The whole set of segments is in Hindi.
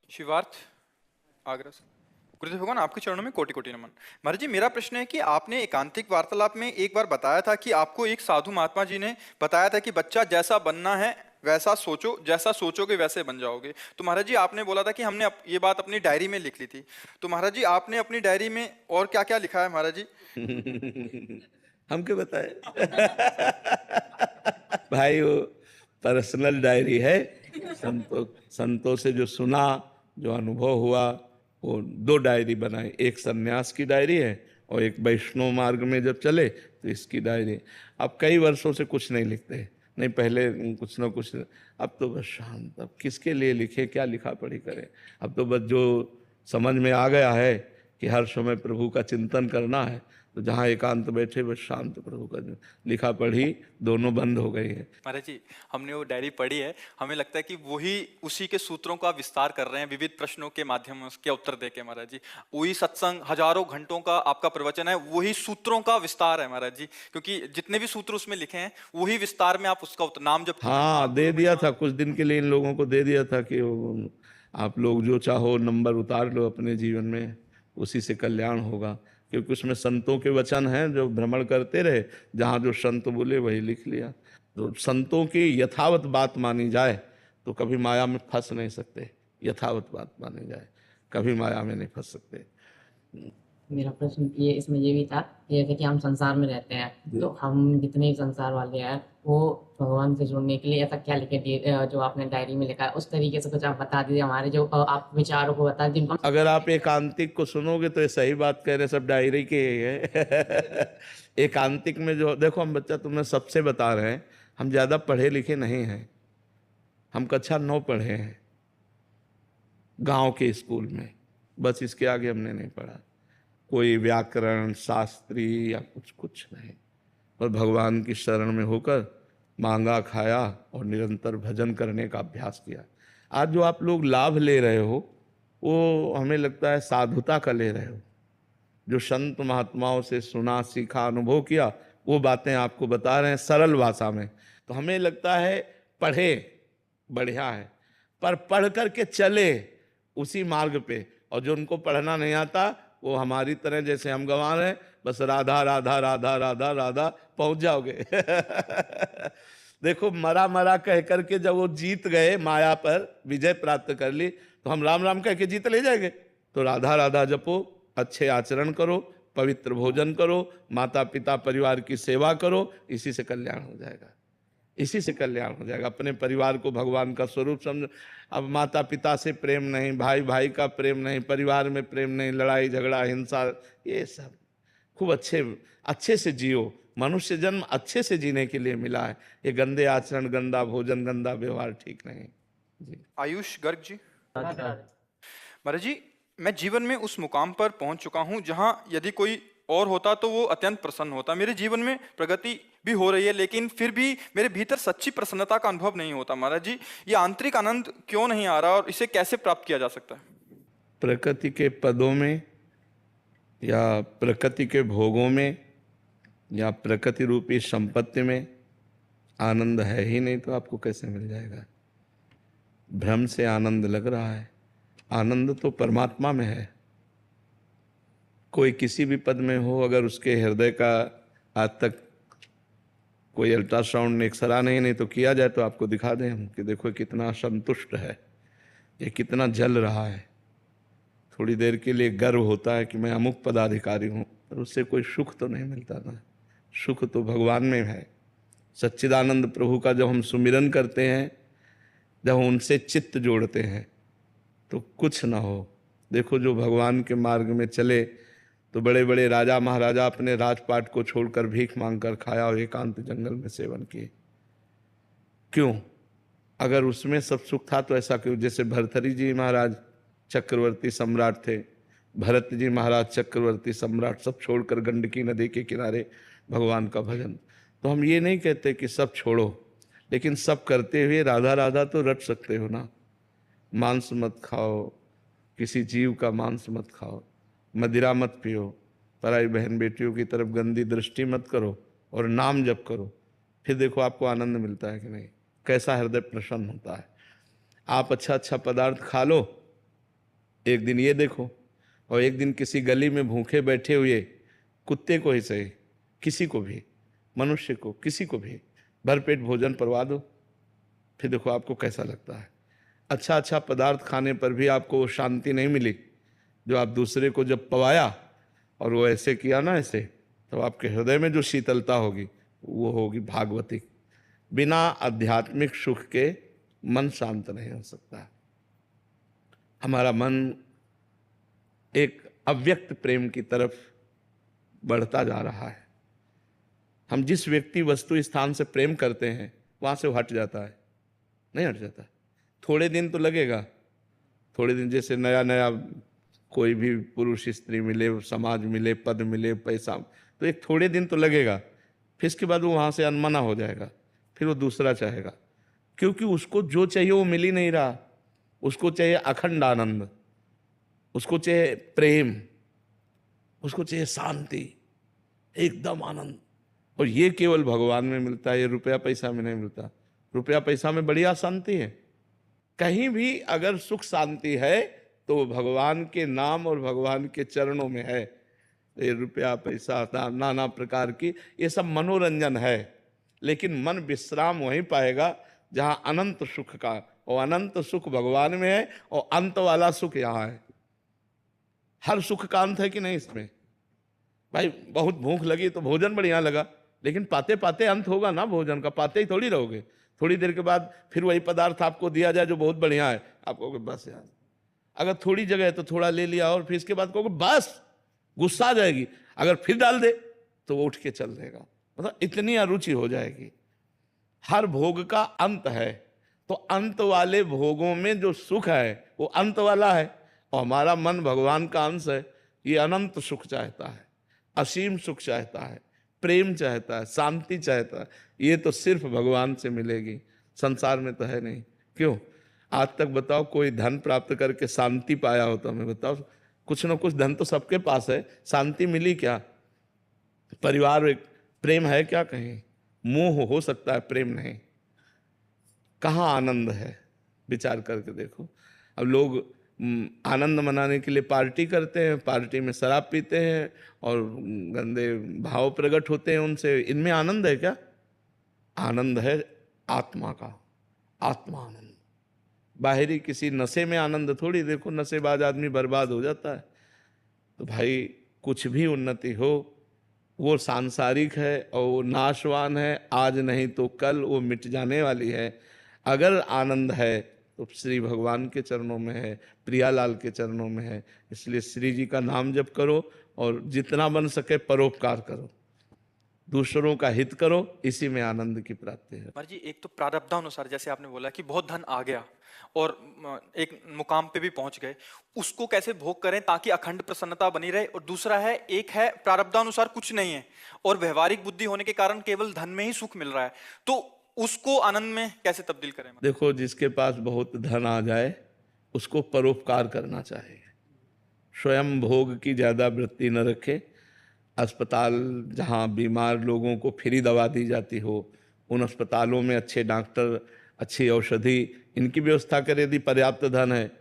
शिवार्थ, आगरा से। गुरुदेव भगवान, आपके चरणों में कोटि कोटि नमन। महाराज जी, मेरा प्रश्न है कि आपने एकांतिक वार्तालाप में एक बार बताया था कि आपको एक साधु महात्मा जी ने बताया था कि बच्चा जैसा बनना है वैसा सोचो, जैसा सोचोगे वैसे बन जाओगे। तो महाराज जी, आपने बोला था कि हमने ये बात अपनी डायरी में लिख ली थी। तो महाराज जी, आपने अपनी डायरी में और क्या क्या लिखा है महाराज जी? हम क्यों बताए? भाई वो पर्सनल डायरी है। संतों से जो सुना, जो अनुभव हुआ, वो दो डायरी बनाई। एक सन्यास की डायरी है और एक वैष्णव मार्ग में जब चले तो इसकी डायरी। अब कई वर्षों से कुछ नहीं लिखते, नहीं पहले कुछ ना कुछ। अब तो बस शांत, अब किसके लिए लिखे, क्या लिखा पढ़ी करें। अब तो बस जो समझ में आ गया है कि हर समय प्रभु का चिंतन करना है, तो जहाँ एकांत बैठे बस शांत प्रभु का लिखा पढ़ी दोनों बंद हो गई है। महाराज जी, हमने वो डायरी पढ़ी है। हमें लगता है कि वही उसी के सूत्रों का विस्तार कर रहे हैं विविध प्रश्नों के माध्यम के उत्तर देके। महाराज जी, वही सत्संग हजारों घंटों का आपका प्रवचन है, वही सूत्रों का विस्तार है महाराज जी। क्योंकि जितने भी सूत्र उसमें लिखे हैं वही विस्तार में आप उसका नाम जप कीजिए। हाँ, दे दिया था कुछ दिन के लिए, इन लोगों को दे दिया था कि आप लोग जो चाहो नंबर उतार लो अपने जीवन में, उसी से कल्याण होगा। क्योंकि उसमें संतों के वचन हैं जो भ्रमण करते रहे, जहाँ जो संत बोले वही लिख लिया। तो संतों की यथावत बात मानी जाए तो कभी माया में फंस नहीं सकते। यथावत बात मानी जाए, कभी माया में नहीं फंस सकते। मेरा प्रश्न ये इसमें ये भी था कि जैसे कि हम संसार में रहते हैं, तो हम जितने भी संसार वाले हैं वो भगवान से जुड़ने के लिए ऐसा क्या लिखे दिए जो आपने डायरी में लिखा है, उस तरीके से कुछ आप बता दीजिए हमारे जो आप विचारों को बता दीजिए जिनको अगर आप एकांतिक को सुनोगे तो ये सही बात कह रहे, सब डायरी के ही है। एकांतिक में जो देखो, हम बच्चा तुम्हें सबसे बता रहे हैं, हम ज्यादा पढ़े लिखे नहीं हैं। हम कक्षा 9 पढ़े हैं गांव के स्कूल में, बस इसके आगे हमने नहीं पढ़ा। कोई व्याकरण शास्त्री या कुछ कुछ नहीं, और भगवान की शरण में होकर मांगा खाया और निरंतर भजन करने का अभ्यास किया। आज जो आप लोग लाभ ले रहे हो वो हमें लगता है साधुता का ले रहे हो। जो संत महात्माओं से सुना, सीखा, अनुभव किया, वो बातें आपको बता रहे हैं सरल भाषा में। तो हमें लगता है पढ़े बढ़िया है, पर पढ़ करके चले उसी मार्ग पे। और जो उनको पढ़ना नहीं आता वो हमारी तरह, जैसे हम गंवार हैं, बस राधा राधा राधा राधा राधा पहुंच जाओगे। देखो, मरा मरा कह करके जब वो जीत गए, माया पर विजय प्राप्त कर ली, तो हम राम राम कह के जीत ले जाएंगे। तो राधा राधा जपो, अच्छे आचरण करो, पवित्र भोजन करो, माता पिता परिवार की सेवा करो, इसी से कल्याण हो जाएगा। इसी से कल्याण हो जाएगा। अपने परिवार को भगवान का स्वरूप समझो। अब माता पिता से प्रेम नहीं, भाई भाई का प्रेम नहीं, परिवार में प्रेम नहीं, लड़ाई झगड़ा हिंसा, ये सब खूब अच्छे अच्छे से जियो। मनुष्य जन्म अच्छे से जीने के लिए मिला है। ये गंदे आचरण, गंदा भोजन, गंदा व्यवहार ठीक नहीं जी। आयुष गर्ग जी। महाराज जी, मैं जीवन में उस मुकाम पर पहुंच चुका हूं जहां यदि कोई और होता तो वो अत्यंत प्रसन्न होता। मेरे जीवन में प्रगति भी हो रही है, लेकिन फिर भी मेरे भीतर सच्ची प्रसन्नता का अनुभव नहीं होता। महाराज जी, ये आंतरिक आनंद क्यों नहीं आ रहा और इसे कैसे प्राप्त किया जा सकता है? प्रकृति के पदों में या प्रकृति के भोगों में या प्रकृति रूपी संपत्ति में आनंद है ही नहीं, तो आपको कैसे मिल जाएगा? भ्रम से आनंद लग रहा है, आनंद तो परमात्मा में है। कोई किसी भी पद में हो, अगर उसके हृदय का आज तक कोई अल्ट्रासाउंड एक्सरा नहीं तो किया जाए, तो आपको दिखा दें हम कि देखो कितना संतुष्ट है, ये कितना जल रहा है। थोड़ी देर के लिए गर्व होता है कि मैं अमुक पदाधिकारी हूँ, पर उससे कोई सुख तो नहीं मिलता ना। सुख तो भगवान में है। सच्चिदानंद प्रभु का जब हम सुमिरन करते हैं, जब उनसे चित्त जोड़ते हैं, तो कुछ ना हो। देखो, जो भगवान के मार्ग में चले तो बड़े बड़े राजा महाराजा अपने राजपाट को छोड़कर भीख मांगकर खाया और एकांत जंगल में सेवन किए। क्यों? अगर उसमें सब सुख था तो ऐसा क्यों? जैसे भरथरी जी महाराज चक्रवर्ती सम्राट थे, भरत जी महाराज चक्रवर्ती सम्राट, सब छोड़कर गंडकी नदी के किनारे भगवान का भजन। तो हम ये नहीं कहते कि सब छोड़ो, लेकिन सब करते हुए राधा राधा तो रट सकते हो ना। मांस मत खाओ, किसी जीव का मांस मत खाओ, मदिरा मत पियो, पराई बहन बेटियों की तरफ गंदी दृष्टि मत करो, और नाम जप करो। फिर देखो आपको आनंद मिलता है कि नहीं, कैसा हृदय प्रसन्न होता है। आप अच्छा अच्छा पदार्थ खा लो, एक दिन ये देखो, और एक दिन किसी गली में भूखे बैठे हुए कुत्ते को ही सही, किसी को भी, मनुष्य को, किसी को भी भरपेट भोजन करवा दो, फिर देखो आपको कैसा लगता है। अच्छा अच्छा पदार्थ खाने पर भी आपको वो शांति नहीं मिली जो आप दूसरे को जब पवाया और वो ऐसे किया ना ऐसे, तो आपके हृदय में जो शीतलता होगी वो होगी भागवती। बिना आध्यात्मिक सुख के मन शांत नहीं हो सकता। हमारा मन एक अव्यक्त प्रेम की तरफ बढ़ता जा रहा है। हम जिस व्यक्ति वस्तु स्थान से प्रेम करते हैं वहां से वो हट जाता है, नहीं हट जाता। थोड़े दिन तो लगेगा, थोड़े दिन, जैसे नया नया कोई भी पुरुष स्त्री मिले, समाज मिले, पद मिले, पैसा, तो एक थोड़े दिन तो लगेगा, फिर इसके बाद वो वहाँ से अनमना हो जाएगा, फिर वो दूसरा चाहेगा, क्योंकि उसको जो चाहिए वो मिल ही नहीं रहा। उसको चाहिए अखंड आनंद, उसको चाहिए प्रेम, उसको चाहिए शांति, एकदम आनंद। और ये केवल भगवान में मिलता है, ये रुपया पैसा में नहीं मिलता। रुपया पैसा में बढ़िया शांति है, कहीं भी अगर सुख शांति है तो भगवान के नाम और भगवान के चरणों में है। ये रुपया पैसा नाना प्रकार की ये सब मनोरंजन है, लेकिन मन विश्राम वहीं पाएगा जहाँ अनंत सुख का, और अनंत सुख भगवान में है, और अंत वाला सुख यहाँ है। हर सुख का अंत है कि नहीं इसमें? भाई बहुत भूख लगी तो भोजन बढ़िया लगा, लेकिन पाते पाते अंत होगा ना भोजन का, पाते ही थोड़ी रहोगे। थोड़ी देर के बाद फिर वही पदार्थ आपको दिया जाए जो बहुत बढ़िया है, आप कहोगे बस यार। अगर थोड़ी जगह है तो थोड़ा ले लिया, और फिर इसके बाद कहोगे बस, गुस्सा आ जाएगी। अगर फिर डाल दे तो वो उठ के चल देगा, मतलब इतनी अरुचि हो जाएगी। हर भोग का अंत है, तो अंत वाले भोगों में जो सुख है वो अंत वाला है, और हमारा मन भगवान का अंश है। ये अनंत सुख चाहता है, असीम सुख चाहता है, प्रेम चाहता है, शांति चाहता है। ये तो सिर्फ भगवान से मिलेगी, संसार में तो है नहीं। क्यों? आज तक बताओ कोई धन प्राप्त करके शांति पाया हो तो हमें बताओ। कुछ ना कुछ धन तो सबके पास है, शांति मिली क्या? परिवार एक प्रेम है क्या? कहीं मोह हो सकता है, प्रेम नहीं। कहाँ आनंद है? विचार करके देखो। अब लोग आनंद मनाने के लिए पार्टी करते हैं, पार्टी में शराब पीते हैं और गंदे भाव प्रकट होते हैं उनसे। इनमें आनंद है क्या? आनंद है आत्मा का, आत्मा आनंद। बाहरी किसी नशे में आनंद थोड़ी। देखो नशेबाज आदमी बर्बाद हो जाता है। तो भाई कुछ भी उन्नति हो वो सांसारिक है और वो नाशवान है, आज नहीं तो कल वो मिट जाने वाली है। अगर आनंद है तो श्री भगवान के चरणों में है, प्रियालाल के चरणों में है। इसलिए श्री जी का नाम जप करो और जितना बन सके परोपकार करो, दूसरों का हित करो, इसी में आनंद की प्राप्ति है। महाराज जी, एक तो प्रारब्धानुसार जैसे आपने बोला कि बहुत धन आ गया और एक मुकाम पे भी पहुंच गए, उसको कैसे भोग करें ताकि अखंड प्रसन्नता बनी रहे। और दूसरा है, एक है प्रारब्धानुसार कुछ नहीं है और व्यवहारिक बुद्धि होने के कारण केवल धन में ही सुख मिल रहा है, तो उसको आनंद में कैसे तब्दील करें? देखो जिसके पास बहुत धन आ जाए उसको परोपकार करना चाहिए, स्वयं भोग की ज्यादा वृत्ति न रखे। अस्पताल जहाँ बीमार लोगों को फ्री दवा दी जाती हो, उन अस्पतालों में अच्छे डॉक्टर, अच्छी औषधि, इनकी व्यवस्था करें। यदि पर्याप्त धन है,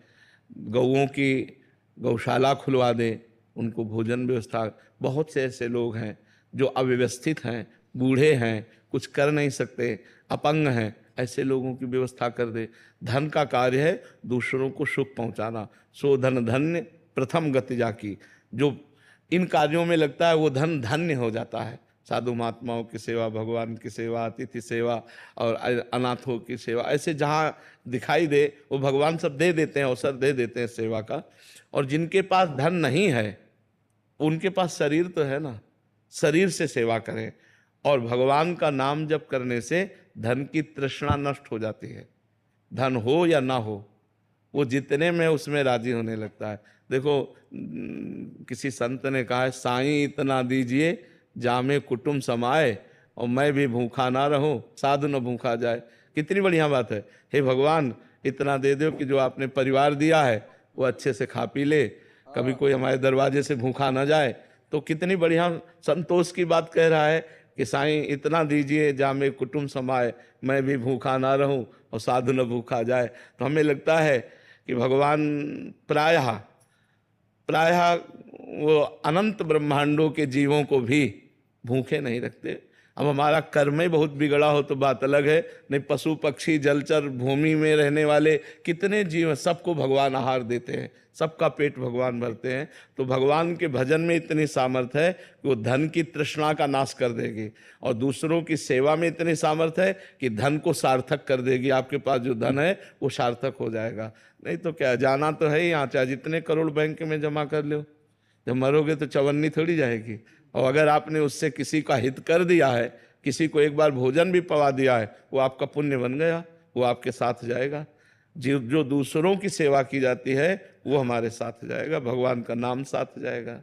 गौओं की गौशाला खुलवा दें, उनको भोजन व्यवस्था। बहुत से ऐसे लोग हैं जो अव्यवस्थित हैं, बूढ़े हैं, कुछ कर नहीं सकते, अपंग हैं, ऐसे लोगों की व्यवस्था कर दे। धन का कार्य है दूसरों को सुख पहुंचाना। सो धन धन्य प्रथम गति जाकी। जो इन कार्यों में लगता है वो धन धन्य हो जाता है। साधु महात्माओं की सेवा, भगवान की सेवा, अतिथि सेवा और अनाथों की सेवा, ऐसे जहाँ दिखाई दे वो भगवान सब दे देते हैं, अवसर दे देते हैं सेवा का। और जिनके पास धन नहीं है उनके पास शरीर तो है ना, शरीर से सेवा करें। और भगवान का नाम जप करने से धन की तृष्णा नष्ट हो जाती है। धन हो या ना हो, वो जितने में उसमें राजी होने लगता है। देखो किसी संत ने कहा है, साईं इतना दीजिए जामे कुटुंब समाए और मैं भी भूखा ना रहूं, साधु न भूखा जाए। कितनी बढ़िया बात है। हे भगवान इतना दे दो कि जो आपने परिवार दिया है वो अच्छे से खा पी ले, कभी कोई हमारे दरवाजे से भूखा ना जाए। तो कितनी बढ़िया संतोष की बात कह रहा है कि साईं इतना दीजिए जामे कुटुंब समाए, मैं भी भूखा ना रहूं और साधु न भूखा जाए। तो हमें लगता है कि भगवान प्रायः प्रायः वो अनंत ब्रह्मांडों के जीवों को भी भूखे नहीं रखते। अब हमारा कर्म ही बहुत बिगड़ा हो तो बात अलग है, नहीं पशु पक्षी जलचर भूमि में रहने वाले कितने जीव हैं, सबको भगवान आहार देते हैं, सबका पेट भगवान भरते हैं। तो भगवान के भजन में इतनी सामर्थ्य है कि वो धन की तृष्णा का नाश कर देगी, और दूसरों की सेवा में इतनी सामर्थ्य है कि धन को सार्थक कर देगी। आपके पास जो धन है वो सार्थक हो जाएगा। नहीं तो क्या, जाना तो है ही यहाँ, चाहे जितने करोड़ बैंक में जमा कर लो, जब मरोगे तो चवन्नी थोड़ी जाएगी। और अगर आपने उससे किसी का हित कर दिया है, किसी को एक बार भोजन भी पवा दिया है, वो आपका पुण्य बन गया, वो आपके साथ जाएगा। जो दूसरों की सेवा की जाती है वो हमारे साथ जाएगा, भगवान का नाम साथ जाएगा।